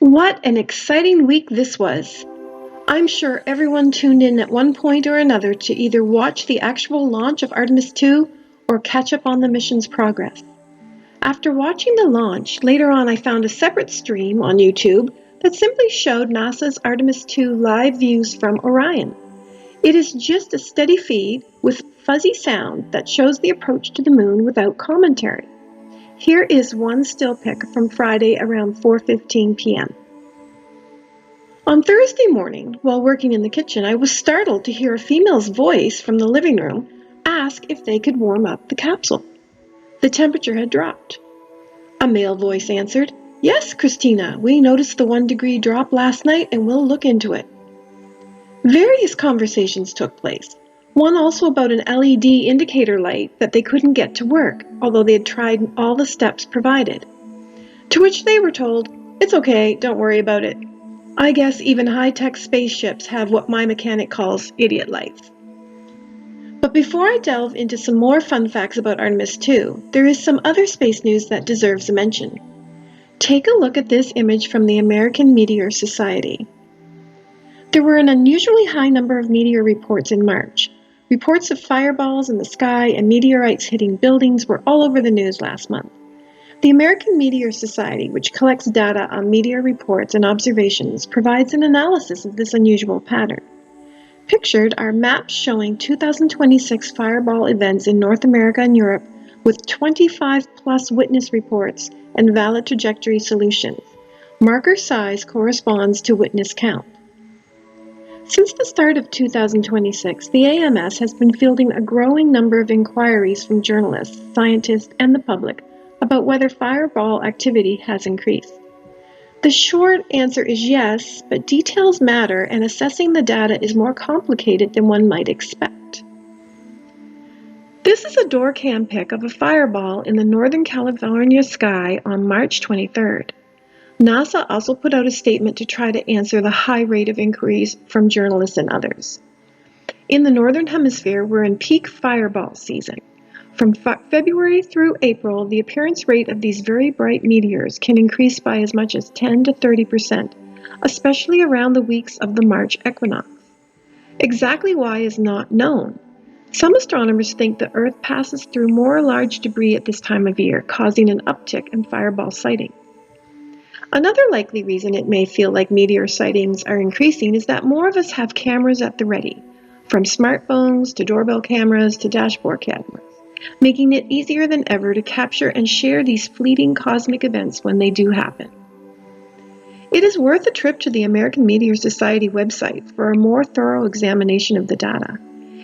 What an exciting week this was! I'm sure everyone tuned in at one point or another to either watch the actual launch of Artemis 2 or catch up on the mission's progress. After watching the launch, later on I found a separate stream on YouTube that simply showed NASA's Artemis 2 live views from Orion. It is just a steady feed with fuzzy sound that shows the approach to the moon without commentary. Here is one still pic from Friday around 4:15 p.m. On Thursday morning, while working in the kitchen, I was startled to hear a female's voice from the living room ask if they could warm up the capsule. The temperature had dropped. A male voice answered, "Yes, Christina, we noticed the 1-degree drop last night and we'll look into it." Various conversations took place, one also about an LED indicator light that they couldn't get to work, although they had tried all the steps provided. To which they were told, "It's okay, don't worry about it. I guess even high-tech spaceships have what my mechanic calls idiot lights." But before I delve into some more fun facts about Artemis 2, there is some other space news that deserves a mention. Take a look at this image from the American Meteor Society. There were an unusually high number of meteor reports in March. Reports of fireballs in the sky and meteorites hitting buildings were all over the news last month. The American Meteor Society, which collects data on meteor reports and observations, provides an analysis of this unusual pattern. Pictured are maps showing 2026 fireball events in North America and Europe with 25-plus witness reports and valid trajectory solutions. Marker size corresponds to witness count. Since the start of 2026, the AMS has been fielding a growing number of inquiries from journalists, scientists, and the public about whether fireball activity has increased. The short answer is yes, but details matter and assessing the data is more complicated than one might expect. This is a door cam pic of a fireball in the Northern California sky on March 23rd. NASA also put out a statement to try to answer the high rate of inquiries from journalists and others. In the Northern Hemisphere, we're in peak fireball season. From February through April, the appearance rate of these very bright meteors can increase by as much as 10 to 30%, especially around the weeks of the March equinox. Exactly why is not known. Some astronomers think the Earth passes through more large debris at this time of year, causing an uptick in fireball sightings. Another likely reason it may feel like meteor sightings are increasing is that more of us have cameras at the ready, from smartphones to doorbell cameras to dashboard cameras, making it easier than ever to capture and share these fleeting cosmic events when they do happen. It is worth a trip to the American Meteor Society website for a more thorough examination of the data.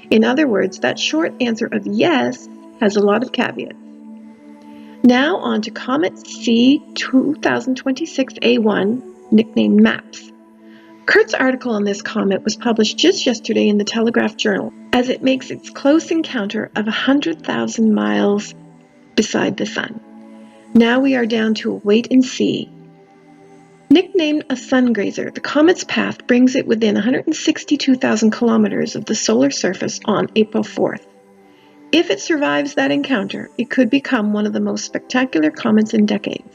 In other words, that short answer of yes has a lot of caveats. Now on to Comet C 2026A1, nicknamed MAPS. Kurt's article on this comet was published just yesterday in the Telegraph Journal, as it makes its close encounter of 100,000 miles beside the Sun. Now we are down to a wait and see. Nicknamed a sun grazer, the comet's path brings it within 162,000 kilometers of the solar surface on April 4th. If it survives that encounter, it could become one of the most spectacular comets in decades.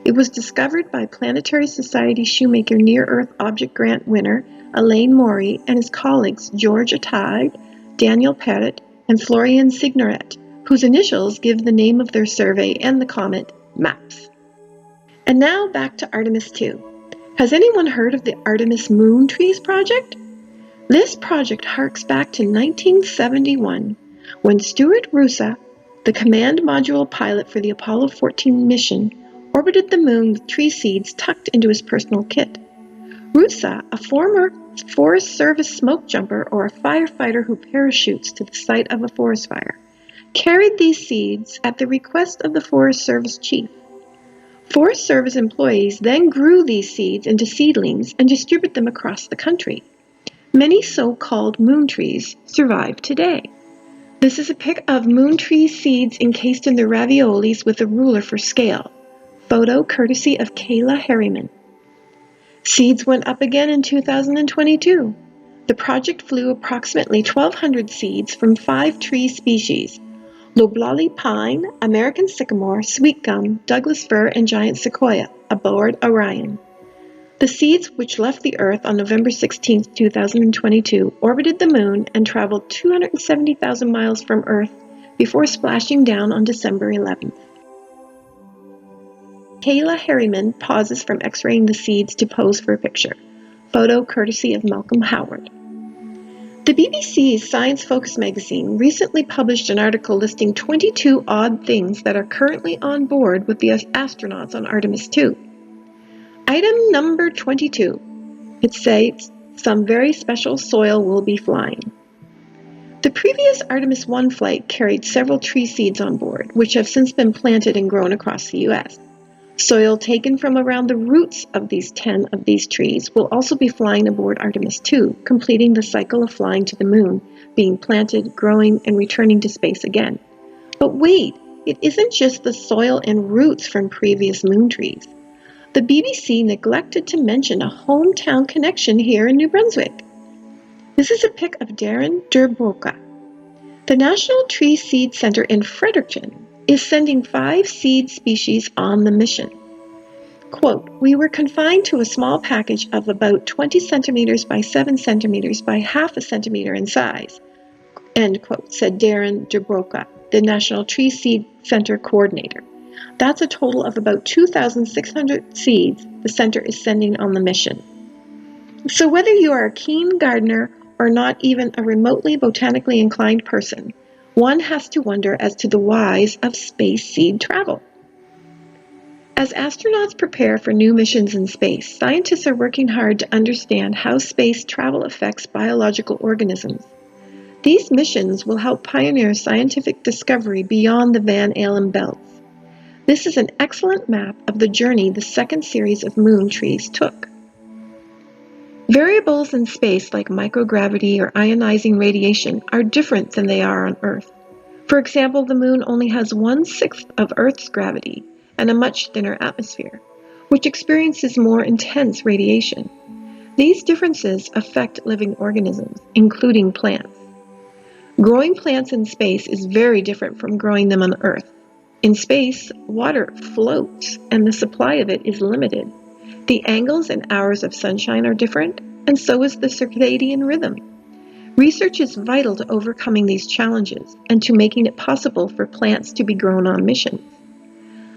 It was discovered by Planetary Society Shoemaker Near-Earth Object Grant winner Elaine Maury and his colleagues George Attig, Daniel Perrott, and Florian Signoret, whose initials give the name of their survey and the comet, MAPS. And now back to Artemis 2. Has anyone heard of the Artemis Moon Trees project? This project harks back to 1971, when Stuart Roosa, the command module pilot for the Apollo 14 mission, orbited the moon with tree seeds tucked into his personal kit. Roosa, a former Forest Service smoke jumper or a firefighter who parachutes to the site of a forest fire, carried these seeds at the request of the Forest Service chief. Forest Service employees then grew these seeds into seedlings and distributed them across the country. Many so-called moon trees survive today. This is a pic of moon tree seeds encased in their raviolis with a ruler for scale. Photo courtesy of Kayla Harriman. Seeds went up again in 2022. The project flew approximately 1,200 seeds from 5 tree species: loblolly pine, American sycamore, sweet gum, Douglas fir, and giant sequoia, aboard Orion. The seeds, which left the Earth on November 16, 2022, orbited the Moon and traveled 270,000 miles from Earth before splashing down on December 11th. Kayla Harriman pauses from X-raying the seeds to pose for a picture. Photo courtesy of Malcolm Howard. The BBC's Science Focus magazine recently published an article listing 22 odd things that are currently on board with the astronauts on Artemis 2. Item number 22. It states some very special soil will be flying. The previous Artemis 1 flight carried several tree seeds on board, which have since been planted and grown across the U.S. Soil taken from around the roots of these 10 of these trees will also be flying aboard Artemis 2, completing the cycle of flying to the Moon, being planted, growing, and returning to space again. But wait, it isn't just the soil and roots from previous moon trees. The BBC neglected to mention a hometown connection here in New Brunswick. This is a pic of Derbowka. The National Tree Seed Center in Fredericton is sending 5 seed species on the mission. Quote, we were confined to a small package of about 20 centimeters by 7 centimeters by half a centimeter in size, end quote, said Darren Derbowka, the National Tree Seed Center coordinator. That's a total of about 2,600 seeds the center is sending on the mission. So whether you are a keen gardener or not even a remotely botanically inclined person, one has to wonder as to the whys of space seed travel. As astronauts prepare for new missions in space, scientists are working hard to understand how space travel affects biological organisms. These missions will help pioneer scientific discovery beyond the Van Allen belts. This is an excellent map of the journey the second series of moon trees took. Variables in space like microgravity or ionizing radiation are different than they are on Earth. For example, the Moon only has 1/6 of Earth's gravity and a much thinner atmosphere, which experiences more intense radiation. These differences affect living organisms, including plants. Growing plants in space is very different from growing them on Earth. In space, water floats and the supply of it is limited. The angles and hours of sunshine are different, and so is the circadian rhythm. Research is vital to overcoming these challenges and to making it possible for plants to be grown on missions.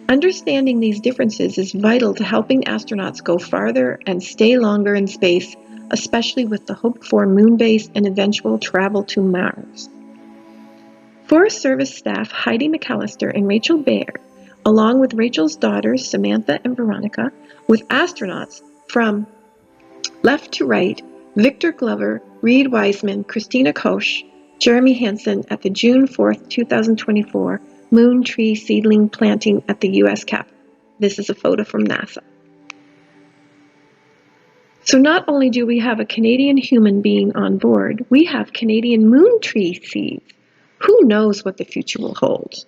Understanding these differences is vital to helping astronauts go farther and stay longer in space, especially with the hoped-for moon base and eventual travel to Mars. Forest Service staff Heidi McAllister and Rachel Baird, along with Rachel's daughters Samantha and Veronica, with astronauts from left to right, Victor Glover, Reed Wiseman, Christina Koch, Jeremy Hansen at the June 4, 2024 moon tree seedling planting at the U.S. Capitol. This is a photo from NASA. So not only do we have a Canadian human being on board, we have Canadian moon tree seeds. Who knows what the future will hold?